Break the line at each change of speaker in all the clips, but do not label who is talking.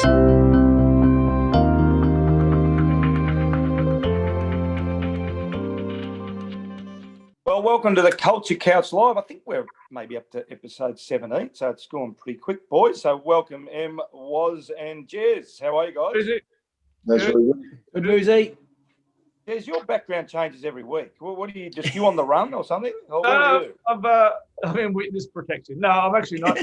Well, welcome to the Culture Couch Live. I think we're maybe up to episode 17, so it's gone pretty quick, boys. So welcome, Em, Woz, and Jez. How are you guys?
That's really good.
Good Woozy.
Jez, your background changes every week. What are you, just you on the run or something? Or where are you?
I'm in witness protection. No, I'm actually not.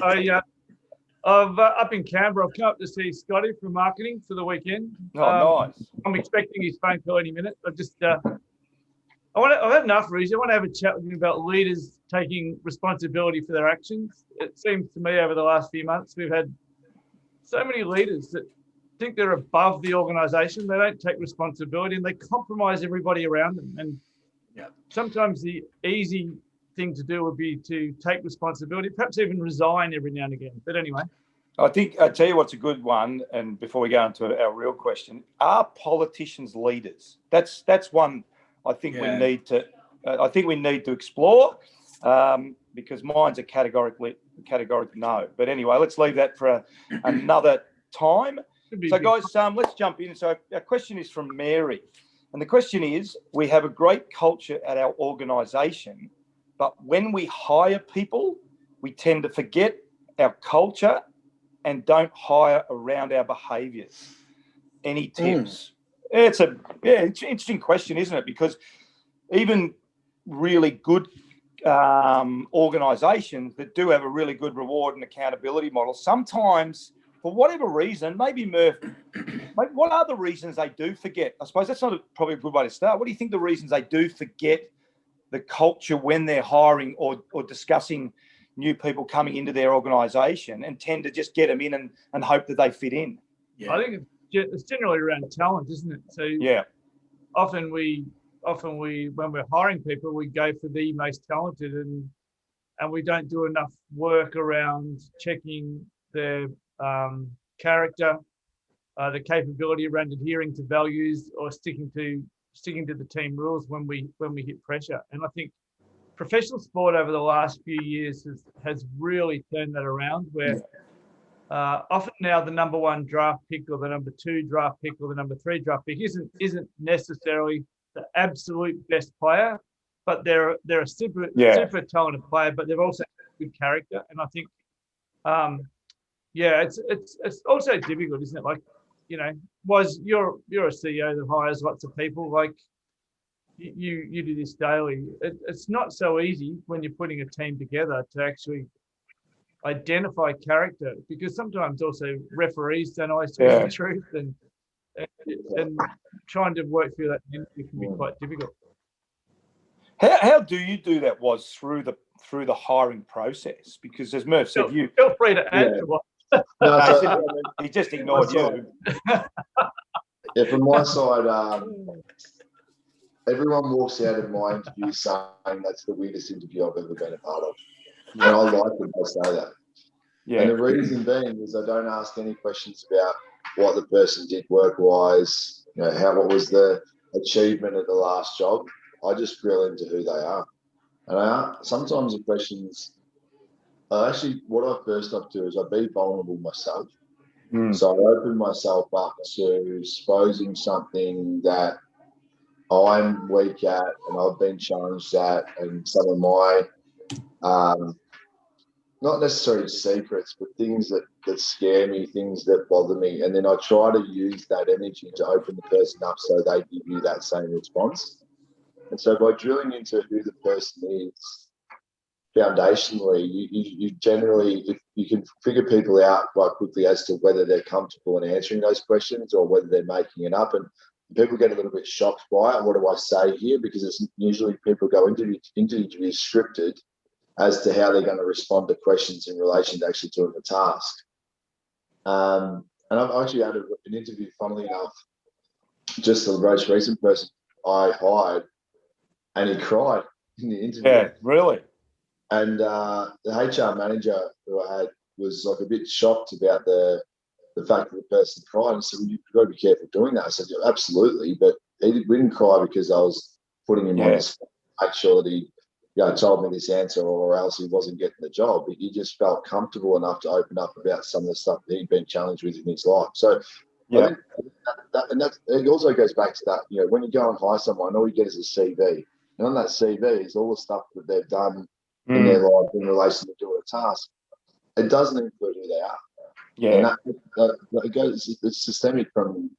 I'm up in Canberra. I've come up to see Scotty from marketing for the weekend.
Oh, nice.
I'm expecting his phone call any minute. I've had enough reason. I want to have a chat with him about leaders taking responsibility for their actions. It seems to me over the last few months, we've had so many leaders that think they're above the organisation. They don't take responsibility and they compromise everybody around them. And sometimes the easy thing to do would be to take responsibility, perhaps even resign every now and again. But anyway.
I tell you what's a good one, and before we go into our real question, are politicians leaders? That's one I think we need to. I think we need to explore because mine's a categorical no. But anyway, let's leave that for another time. So, guys, let's jump in. So, our question is from Mary, and the question is: we have a great culture at our organisation, but when we hire people, we tend to forget our culture and don't hire around our behaviours. Any tips? It's an interesting question, isn't it? Because even really good organisations that do have a really good reward and accountability model, sometimes, for whatever reason, maybe Murph, what are the reasons they do forget? I suppose that's probably a good way to start. What do you think the reasons they do forget the culture when they're hiring or discussing new people coming into their organisation and tend to just get them in and hope that they fit in?
Yeah. I think it's generally around talent, isn't it? So often we when we're hiring people, we go for the most talented, and we don't do enough work around checking their character, the capability around adhering to values or sticking to the team rules when we hit pressure. And I think professional sport over the last few years has really turned that around, where often now the number one draft pick or the number two draft pick or the number three draft pick isn't necessarily the absolute best player, but they're a super talented player, but they've also got good character. And I think, it's also difficult, isn't it? Like, you know, you're a CEO that hires lots of people. Like you do this daily. It's not so easy when you're putting a team together to actually identify character, because sometimes also referees don't always tell the truth, and trying to work through that can be quite difficult.
How do you do that? Was through the hiring process? Because as Murph said, you
feel free to answer.
He just ignored you.
Yeah, from my side, everyone walks out of my interview saying that's the weirdest interview I've ever been a part of. And I like when they say that. Yeah. And the reason being is I don't ask any questions about what the person did work-wise, what was the achievement of the last job. I just drill into who they are. And sometimes the questions, what I first have to do is I be vulnerable myself. So I open myself up to exposing something that I'm weak at and I've been challenged at, and some of my not necessarily secrets, but things that scare me, things that bother me. And then I try to use that energy to open the person up so they give you that same response. And so by drilling into who the person is foundationally, you generally, if you can figure people out quite quickly as to whether they're comfortable in answering those questions or whether they're making it up. And people get a little bit shocked by it. What do I say here? Because it's usually people go into interviews scripted as to how they're going to respond to questions in relation to actually doing the task. And I've actually had an interview, funnily enough, just the most recent person I hired, and he cried in the interview.
Yeah, really?
And the HR manager who I had was like a bit shocked about the fact that the person cried, and said, well, you've got to be careful doing that. I said, yeah, absolutely. But we didn't cry because I was putting him on the spot, make sure that he told me this answer, or else he wasn't getting the job. He just felt comfortable enough to open up about some of the stuff that he'd been challenged with in his life. So I think it also goes back to that, when you go and hire someone, all you get is a CV. And on that CV is all the stuff that they've done in their life in relation to doing a task. It doesn't include who they are.
Yeah.
And that goes, it's systemic from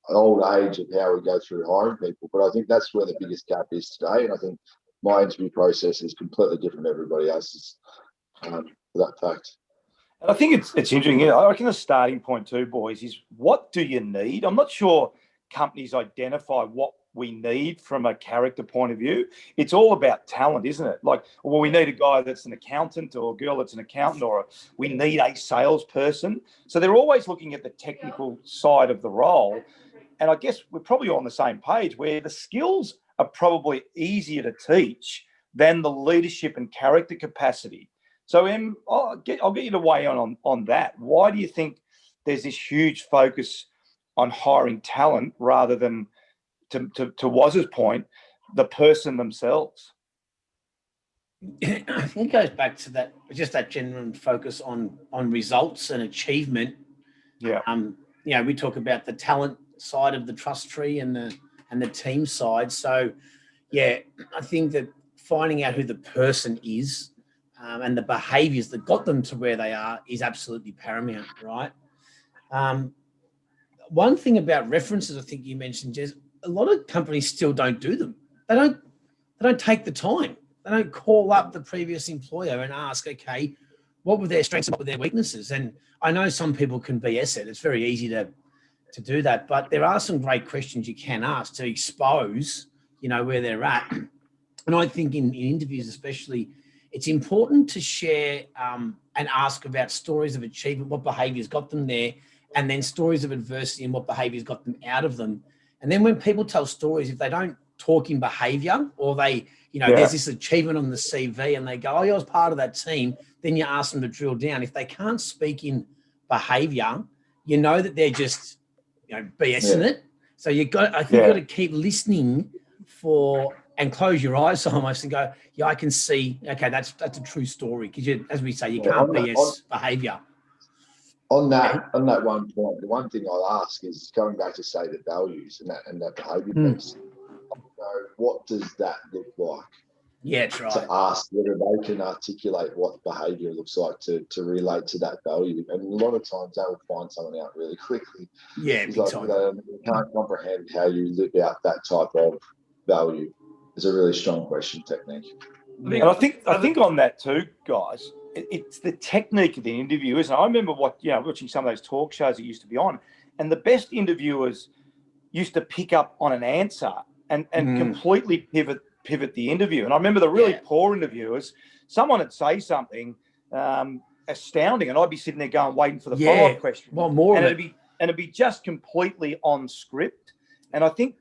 old age of how we go through hiring people. But I think that's where the biggest gap is today. And I think my interview process is completely different to everybody else's for that fact.
And I think it's interesting. I reckon the starting point too, boys, is what do you need? I'm not sure companies identify what we need from a character point of view. It's all about talent, isn't it? Like, well, we need a guy that's an accountant or a girl that's an accountant, or we need a salesperson. So they're always looking at the technical side of the role. And I guess we're probably all on the same page where the skills are probably easier to teach than the leadership and character capacity. So, Em, I'll get you to weigh in on that. Why do you think there's this huge focus on hiring talent rather than, to Waz's point, the person themselves?
I think it goes back to that genuine focus on results and achievement.
Yeah.
We talk about the talent side of the trust tree and the team side. So, yeah, I think that finding out who the person is and the behaviours that got them to where they are is absolutely paramount, right? One thing about references, I think you mentioned, Jez, a lot of companies still don't do them. They don't take the time. They don't call up the previous employer and ask, okay, what were their strengths and what were their weaknesses? And I know some people can BS it. It's very easy to do that, but there are some great questions you can ask to expose, where they're at. And I think in interviews especially, it's important to share and ask about stories of achievement, what behaviours got them there, and then stories of adversity and what behaviours got them out of them. And then when people tell stories, if they don't talk in behaviour, or they, there's this achievement on the CV and they go, oh, I was part of that team, then you ask them to drill down. If they can't speak in behaviour, you know that they're just, BSing it. So I think you've got to keep listening and close your eyes almost and go, yeah, I can see, okay, that's a true story. Because as we say, you can't BS behaviour.
On that one point, the one thing I'll ask is going back to say the values and that behaviour piece. What does that look like?
Yeah, that's right.
To ask whether they can articulate what behaviour looks like to relate to that value. And a lot of times they will find someone out really quickly.
Yeah,
big time. They can't comprehend how you live out that type of value. It's a really strong question technique.
And I think on that too, guys, it's the technique of the interview, isn't it? I remember watching some of those talk shows that used to be on, and the best interviewers used to pick up on an answer and completely pivot the interview. And I remember the really poor interviewers, someone would say something astounding, and I'd be sitting there waiting for the follow-up question.
Well, more
and
of it.
It'd be just completely on script. And I think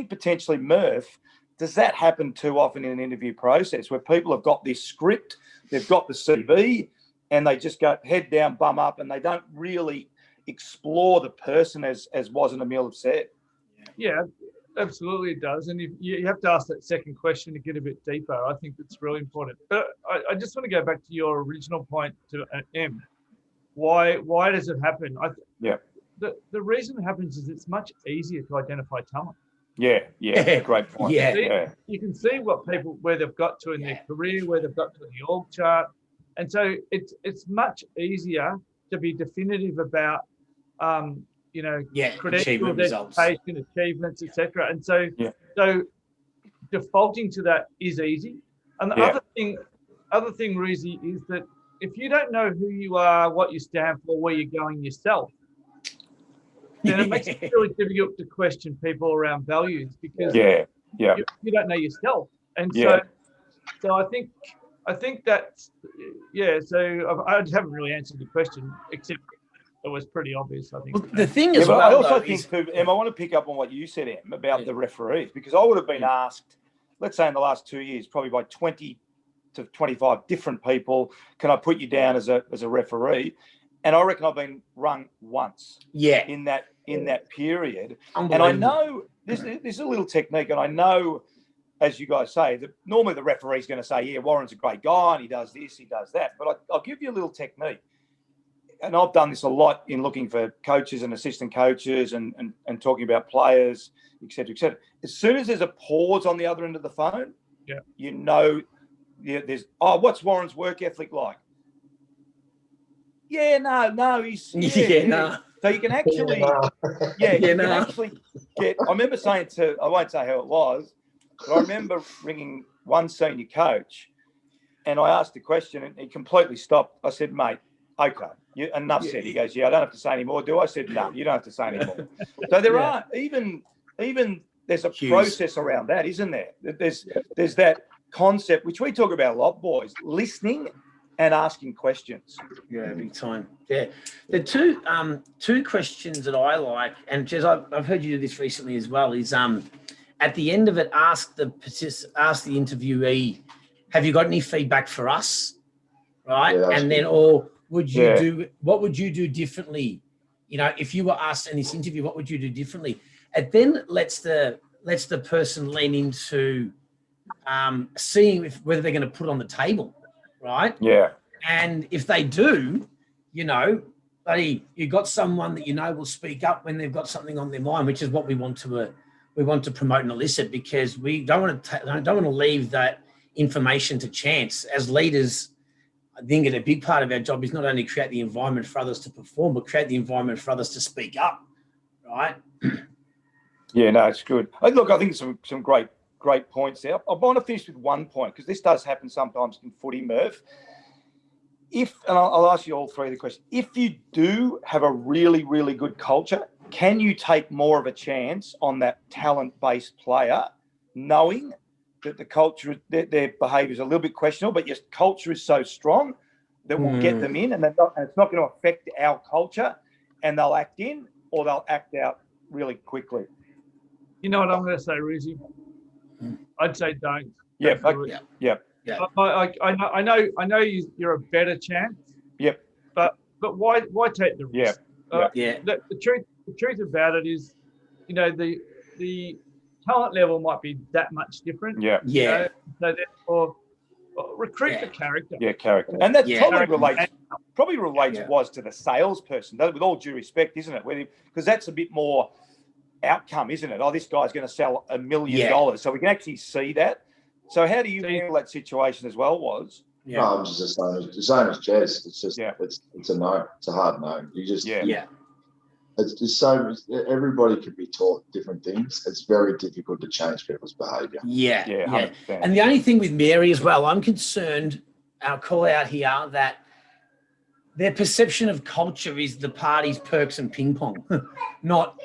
potentially, Murph, does that happen too often in an interview process where people have got this script, they've got the CV, and they just go head down, bum up, and they don't really explore the person as Waz and Emil have said?
Yeah, absolutely it does. And you have to ask that second question to get a bit deeper. I think that's really important. But I just want to go back to your original point to M. Why does it happen? The reason it happens is it's much easier to identify talent.
Yeah, great point.
You can see where they've got to in their career, where they've got to in the org chart. And so it's much easier to be definitive about credentials, education, achievements, etc. And so defaulting to that is easy. And the other thing, Reezy, is that if you don't know who you are, what you stand for, where you're going yourself, then it makes it really difficult to question people around values because you don't know yourself. And so I think that's so I haven't really answered the question, except it was pretty obvious, I think.
Well, the thing is,
I also think, Em, I want to pick up on what you said, Em, about the referees, because I would have been asked, let's say in the last 2 years, probably by 20 to 25 different people, can I put you down as a referee? And I reckon I've been rung once. In that period. And I know this is a little technique, and I know as you guys say, normally the referee's going to say, yeah, Warren's a great guy and he does this, he does that. But I'll give you a little technique. And I've done this a lot in looking for coaches and assistant coaches and talking about players, et cetera, et cetera. As soon as there's a pause on the other end of the phone, you know, there's, what's Warren's work ethic like? Yeah, no, he's
no.
So you can actually, actually get. I remember saying I won't say how it was, but I remember ringing one senior coach, and I asked a question, and he completely stopped. I said, "Mate, okay, enough said." He goes, "Yeah, I don't have to say any more, do I?" I said, "No, you don't have to say any more." So there are even there's a process around that, isn't there? There's that concept which we talk about a lot, boys, listening and asking questions.
Yeah, big time. Yeah. The two questions that I like, and Jez, I've heard you do this recently as well, is at the end of it, ask the interviewee, have you got any feedback for us? Right.
Yeah,
and then, or would you what would you do differently? You know, if you were asked in this interview, what would you do differently? It then lets the person lean into seeing whether they're going to put it on the table. Right.
Yeah.
And if they do, you know, buddy, you got someone that you know will speak up when they've got something on their mind, which is what we want to promote and elicit, because we don't want to leave that information to chance. As leaders, I think a big part of our job is not only create the environment for others to perform, but create the environment for others to speak up. Right.
Yeah, no, it's good. Look, I think some great points there. I want to finish with one point, because this does happen sometimes in footy, Murph. And I'll ask you all three the question. If you do have a really, really good culture, can you take more of a chance on that talent-based player, knowing that the culture, their behaviour is a little bit questionable, but your culture is so strong that we'll get them in, and it's not going to affect our culture, and they'll act in or they'll act out really quickly?
You know what I'm going to say, Rizzy? I'd say don't.
Yeah.
Yeah. I know you're a better chance.
Yep.
But why take the risk? The truth about it is, you know, the talent level might be that much different.
Yeah.
Yeah.
You know? So therefore, recruit for character.
Yeah, character. And that probably relates was to the salesperson, with all due respect, isn't it? Because that's a bit more outcome, isn't it? Oh, this guy's going to sell $1 million. So we can actually see that. So how do you handle that situation as well, Was?
Yeah. No, I'm just the same as Jez. It's just it's a no. It's a hard no. You just It's just so everybody can be taught different things. It's very difficult to change people's behaviour.
Yeah.
100%.
And the only thing with Mary as well, I'm concerned. I'll call out here that their perception of culture is the parties, perks, and ping pong, not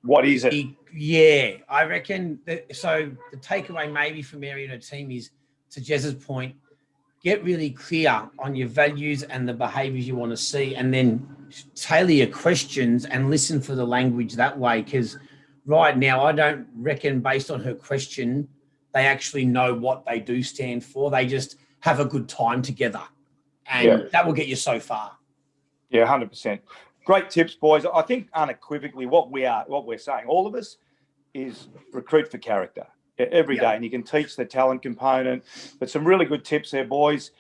what is it?
Yeah, I reckon so the takeaway maybe for Mary and her team is, to Jez's point, get really clear on your values and the behaviours you want to see, and then tailor your questions and listen for the language that way. Because right now, I don't reckon, based on her question, they actually know what they do stand for. They just have a good time together, and that will get you so far.
Yeah, 100%. Great tips, boys. I think unequivocally what we're saying, all of us, is recruit for character every day. And you can teach the talent component, but some really good tips there, boys.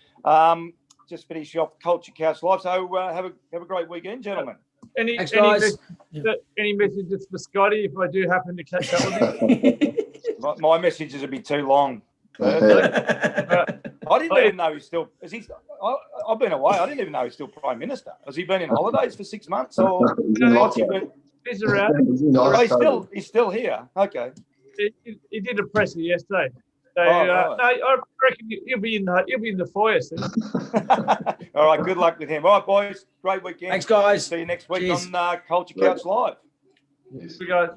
Just finish off Culture Couch Live. So have a great weekend, gentlemen.
Any messages for Scotty if I do happen to catch up with him?
My messages would be too long. I didn't even know he's still. I've been away. I didn't even know he's still Prime Minister. Has he been in holidays for 6 months? Or
he's around.
He's still here. Okay.
He did a presser yesterday. So no, I reckon he'll be in the foyer soon.
All right. Good luck with him. All right, boys. Great weekend.
Thanks, guys.
See you next week on Culture Couch Live.
Yes. See you guys.